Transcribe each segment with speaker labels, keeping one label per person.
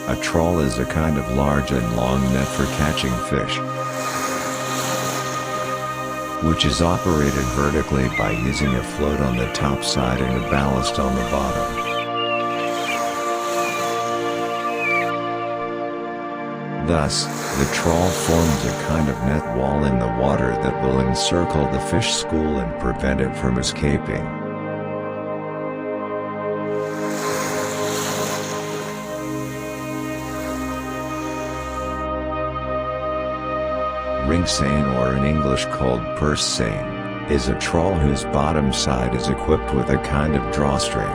Speaker 1: A trawl is a kind of large and long net for catching fish, which is operated vertically by using a float on the top side and a ballast on the bottom. Thus, the trawl forms a kind of net wall in the water that will encircle the fish school and prevent it from escaping. Ring seine, or in English called purse seine, is a trawl whose bottom side is equipped with a kind of drawstring.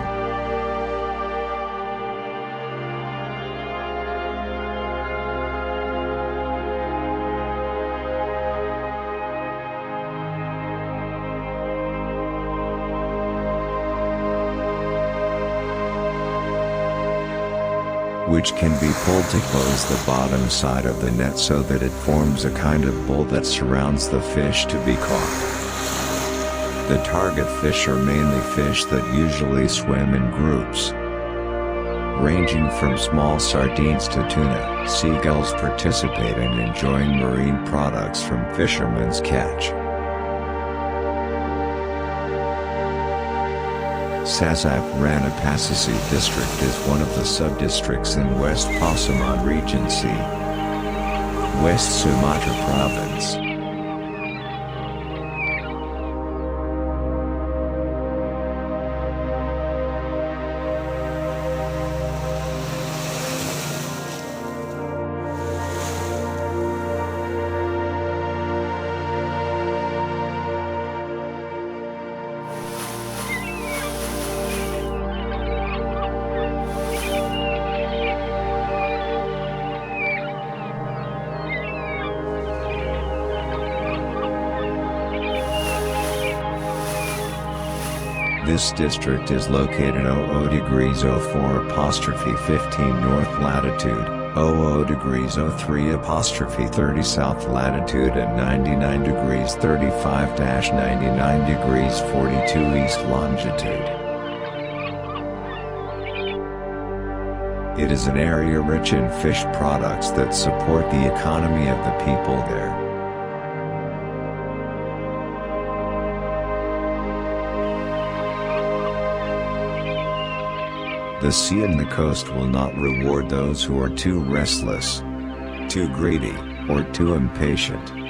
Speaker 1: Which can be pulled to close the bottom side of the net so that it forms a kind of bowl that surrounds the fish to be caught. The target fish are mainly fish that usually swim in groups, ranging from small sardines to tuna. Seagulls participate in enjoying marine products from fishermen's catch. Sasak Ranapasisi district is one of the sub-districts in West Pasaman Regency, West Sumatra Province. This district is located 00 degrees 04 apostrophe 15 north latitude, 00 degrees 03 apostrophe 30 south latitude and 99 degrees 35-99 degrees 42 east longitude. It is an area rich in fish products that support the economy of the people there. The sea and the coast will not reward those who are too restless, too greedy, or too impatient.